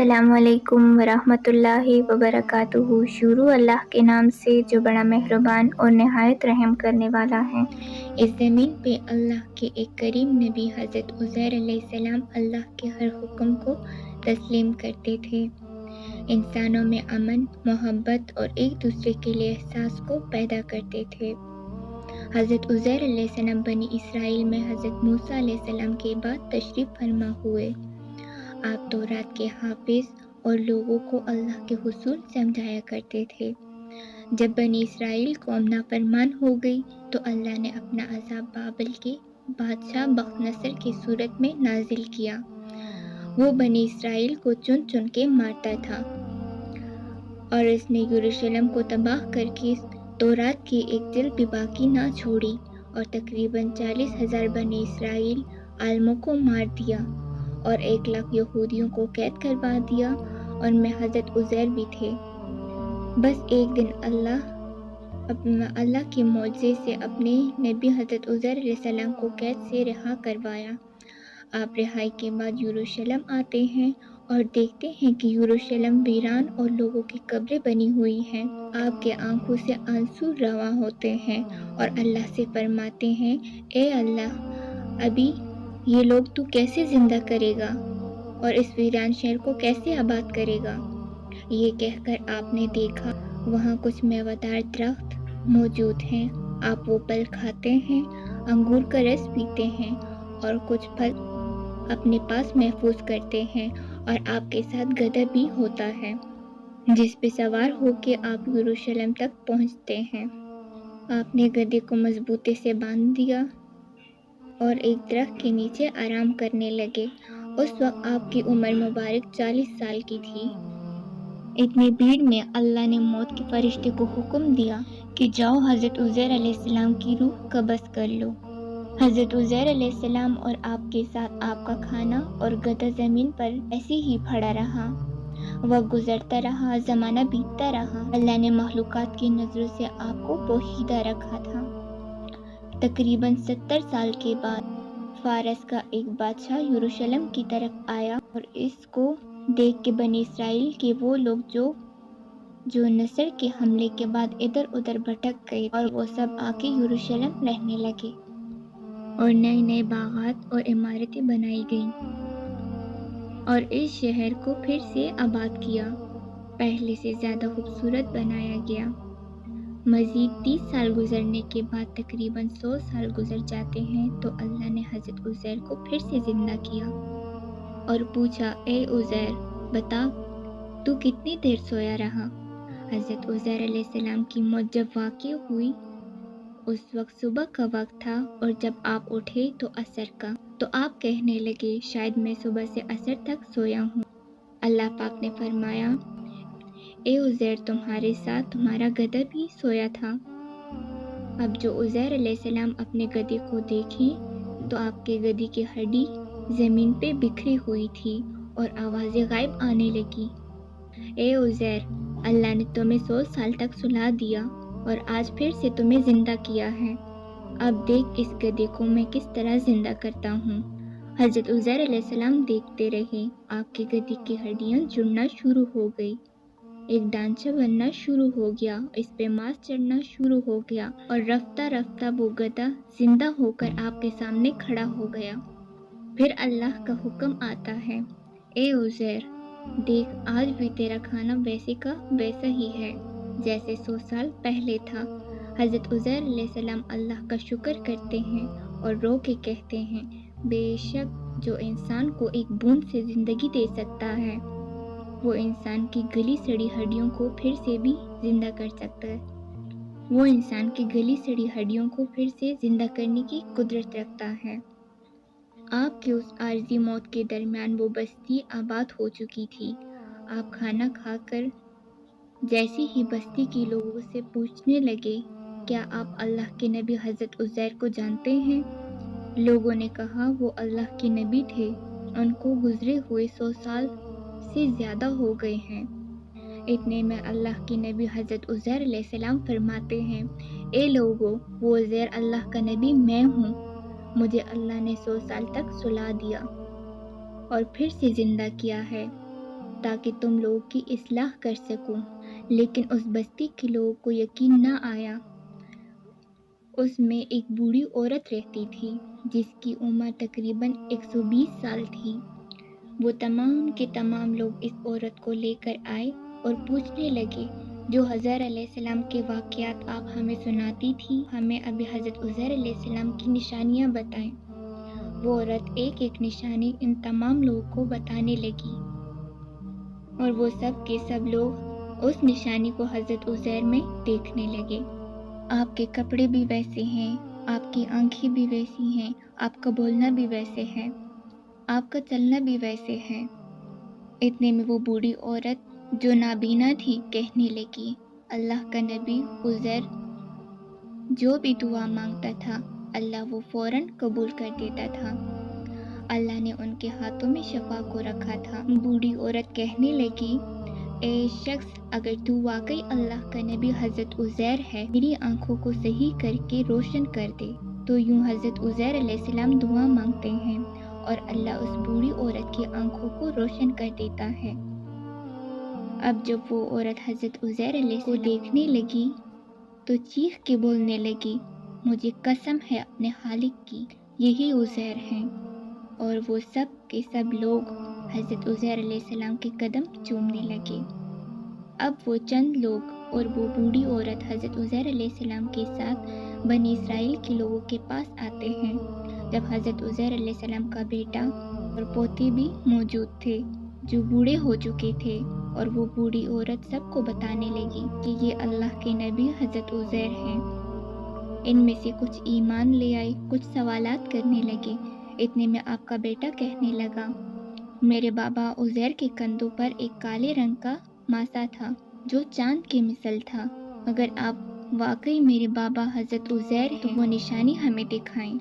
السلام علیکم ورحمۃ اللہ وبرکاتہ۔ شروع اللہ کے نام سے جو بڑا مہربان اور نہایت رحم کرنے والا ہے۔ اس زمین پہ اللہ کے ایک کریم نبی حضرت عزیر علیہ السلام اللہ کے ہر حکم کو تسلیم کرتے تھے، انسانوں میں امن، محبت اور ایک دوسرے کے لیے احساس کو پیدا کرتے تھے۔ حضرت عزیر علیہ السلام بنی اسرائیل میں حضرت موسیٰ علیہ السلام کے بعد تشریف فرما ہوئے۔ آپ تورات کے حافظ اور لوگوں کو اللہ کے حصول سمجھایا کرتے تھے۔ جب بنی اسرائیل قوم نافرمان ہو گئی تو اللہ نے اپنا عذاب بابل کے بادشاہ بخت نصر کی صورت میں نازل کیا۔ وہ بنی اسرائیل کو چن چن کے مارتا تھا اور اس نے یروشلم کو تباہ کر کے تورات کی ایک جلد بھی باقی نہ چھوڑی اور تقریباً 40,000 بنی اسرائیل عالموں کو مار دیا اور 1,00,000 یہودیوں کو قید کروا دیا، ان میں حضرت عزیر بھی تھے۔ بس ایک دن اللہ کے معجزے سے اپنے نبی حضرت عزیر علیہ السلام کو قید سے رہا کروایا۔ آپ رہائی کے بعد یروشلم آتے ہیں اور دیکھتے ہیں کہ یروشلم ویران اور لوگوں کی قبریں بنی ہوئی ہیں۔ آپ کے آنکھوں سے آنسو رواں ہوتے ہیں اور اللہ سے فرماتے ہیں، اے اللہ، ابھی یہ لوگ تو کیسے زندہ کرے گا اور اس ویران شہر کو کیسے آباد کرے گا؟ یہ کہہ کر آپ نے دیکھا وہاں کچھ میوہ دار درخت موجود ہیں۔ آپ وہ پھل کھاتے ہیں، انگور کا رس پیتے ہیں اور کچھ پھل اپنے پاس محفوظ کرتے ہیں، اور آپ کے ساتھ گدھا بھی ہوتا ہے جس پہ سوار ہو کے آپ یروشلم تک پہنچتے ہیں۔ آپ نے گدھے کو مضبوطی سے باندھ دیا اور ایک درخت کے نیچے آرام کرنے لگے۔ اس وقت آپ کی عمر مبارک 40 سال کی تھی۔ اتنی بھیڑ میں اللہ نے موت کے فرشتے کو حکم دیا کہ جاؤ حضرت عزیر علیہ السلام کی روح قبض کر لو۔ حضرت عزیر علیہ السلام اور آپ کے ساتھ آپ کا کھانا اور گدھا زمین پر ایسے ہی پڑا رہا۔ وقت گزرتا رہا، زمانہ بیتتا رہا، اللہ نے مخلوقات کی نظروں سے آپ کو پوشیدہ رکھا تھا۔ تقریباً 70 سال کے بعد فارس کا ایک بادشاہ یروشلم کی طرف آیا اور اس کو دیکھ کے بنی اسرائیل کے وہ لوگ جو نصر کے حملے کے بعد ادھر ادھر بھٹک گئے اور وہ سب آ کے یروشلم رہنے لگے اور نئے نئے باغات اور عمارتیں بنائی گئیں اور اس شہر کو پھر سے آباد کیا، پہلے سے زیادہ خوبصورت بنایا گیا۔ مزید 30 سال گزرنے کے بعد تقریباً 100 سال گزر جاتے ہیں تو اللہ نے حضرت عزیر کو پھر سے زندہ کیا اور پوچھا، اے عزیر، بتا تو کتنی دیر سویا رہا؟ حضرت عزیر علیہ السلام کی موت جب واقع ہوئی اس وقت صبح کا وقت تھا اور جب آپ اٹھے تو عصر کا، تو آپ کہنے لگے شاید میں صبح سے عصر تک سویا ہوں۔ اللہ پاک نے فرمایا، اے عزیر، تمہارے ساتھ تمہارا گدھا بھی سویا تھا۔ اب جو عزیر علیہ السلام اپنے گدھے کو دیکھیں تو آپ کے گدھے کی ہڈی زمین پہ بکھری ہوئی تھی اور آوازیں غائب آنے لگی۔ اے عزیر، اللہ نے تمہیں 100 سال تک سلا دیا اور آج پھر سے تمہیں زندہ کیا ہے۔ اب دیکھ اس گدھے کو میں کس طرح زندہ کرتا ہوں۔ حضرت عزیر علیہ السلام دیکھتے رہے، آپ کے گدھے کی ہڈیاں جڑنا شروع ہو گئی، ایک ڈھانچہ بننا شروع ہو گیا، اس پہ ماس چڑھنا شروع ہو گیا اور رفتہ رفتہ وہ گدھا زندہ ہو کر آپ کے سامنے کھڑا ہو گیا۔ پھر اللہ کا حکم آتا ہے، اے عزیر، دیکھ آج بھی تیرا کھانا ویسے کا ویسا ہی ہے جیسے 100 سال پہلے تھا۔ حضرت عزیر علیہ السلام اللہ کا شکر کرتے ہیں اور رو کے کہتے ہیں، بے شک جو انسان کو ایک بوند سے زندگی دے سکتا ہے وہ انسان کی گلی سڑی ہڈیوں کو پھر سے بھی زندہ کر سکتا ہے، وہ انسان کی گلی سڑی ہڈیوں کو پھر سے زندہ کرنے کی قدرت رکھتا ہے۔ آپ کی اس عارضی موت کے درمیان وہ بستی آباد ہو چکی تھی۔ آپ کھانا کھا کر جیسے ہی بستی کے لوگوں سے پوچھنے لگے، کیا آپ اللہ کے نبی حضرت عزیر کو جانتے ہیں؟ لوگوں نے کہا، وہ اللہ کے نبی تھے، ان کو گزرے ہوئے 100 سال سے زیادہ ہو گئے ہیں۔ اتنے میں اللہ کے نبی حضرت عزیر علیہ السلام فرماتے ہیں، اے لوگو، وہ عزیر اللہ کا نبی میں ہوں، مجھے اللہ نے 100 سال تک سلا دیا اور پھر سے زندہ کیا ہے۔ تاکہ تم لوگوں کی اصلاح کر سکوں، لیکن اس بستی کے لوگوں کو یقین نہ آیا۔ اس میں ایک بوڑھی عورت رہتی تھی جس کی عمر تقریباً 120 سال تھی۔ وہ تمام کے تمام لوگ اس عورت کو لے کر آئے اور پوچھنے لگے، جو حضرت علیہ السلام کے واقعات آپ ہمیں سناتی تھی، ہمیں ابھی حضرت عزیر علیہ السلام کی نشانیاں بتائیں۔ وہ عورت ایک ایک نشانی ان تمام لوگوں کو بتانے لگی اور وہ سب کے سب لوگ اس نشانی کو حضرت عزیر میں دیکھنے لگے۔ آپ کے کپڑے بھی ویسے ہیں، آپ کی آنکھیں بھی ویسی ہیں، آپ کا بولنا بھی ویسے ہے، آپ کا چلنا بھی ویسے ہے۔ اتنے میں وہ بوڑھی عورت جو نابینا تھی کہنے لگی، اللہ کا نبی عزیر جو بھی دعا مانگتا تھا اللہ وہ فوراً قبول کر دیتا تھا۔ اللہ نے ان کے ہاتھوں میں شفا کو رکھا تھا۔ بوڑھی عورت کہنے لگی، اے شخص، اگر تو واقعی اللہ کا نبی حضرت عزیر ہے، میری آنکھوں کو صحیح کر کے روشن کر دے۔ تو یوں حضرت عزیر علیہ السلام دعا مانگتے ہیں اور اللہ اس بوڑھی عورت کی آنکھوں کو روشن کر دیتا ہے۔ اب جب وہ عورت حضرت عزیر علیہ السلام کو دیکھنے لگی تو چیخ کے بولنے لگی، مجھے قسم ہے اپنے خالق کی، یہی عزیر ہیں۔ اور وہ سب کے سب لوگ حضرت عزیر علیہ السلام کے قدم چومنے لگے۔ اب وہ چند لوگ اور وہ بوڑھی عورت حضرت عزیر علیہ السلام کے ساتھ بنی اسرائیل کے لوگوں کے پاس آتے ہیں، جب حضرت عزیر علیہ السلام کا بیٹا اور پوتی بھی موجود تھے جو بوڑھے ہو چکے تھے، اور وہ بوڑھی عورت سب کو بتانے لگی کہ یہ اللہ کے نبی حضرت عزیر ہیں۔ ان میں سے کچھ ایمان لے آئے، کچھ سوالات کرنے لگے۔ اتنے میں آپ کا بیٹا کہنے لگا، میرے بابا عزیر کے کندھوں پر ایک کالے رنگ کا ماسا تھا جو چاند کی مثل تھا۔ اگر آپ واقعی میرے بابا حضرت عزیر ہیں تو وہ نشانی ہمیں دکھائیں۔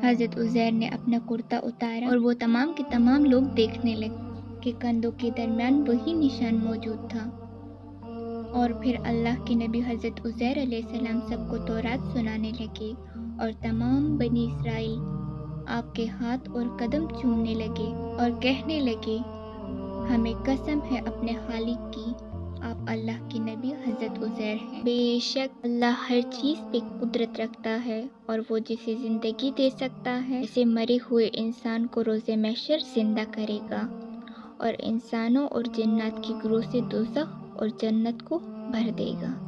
حضرت عزیر نے اپنا کرتا اتارا اور وہ تمام کے تمام لوگ دیکھنے لگے کہ کندھوں کے درمیان وہی نشان موجود تھا۔ اور پھر اللہ کے نبی حضرت عزیر علیہ السلام سب کو تورات سنانے لگے اور تمام بنی اسرائیل آپ کے ہاتھ اور قدم چومنے لگے اور کہنے لگے، ہمیں قسم ہے اپنے خالق کی، آپ اللہ کے نبی حضرت عزیر ہیں۔ بے شک اللہ ہر چیز پہ قدرت رکھتا ہے اور وہ جسے زندگی دے سکتا ہے، اسے مرے ہوئے انسان کو روز محشر زندہ کرے گا اور انسانوں اور جنات کی گروہ سے دوزخ اور جنت کو بھر دے گا۔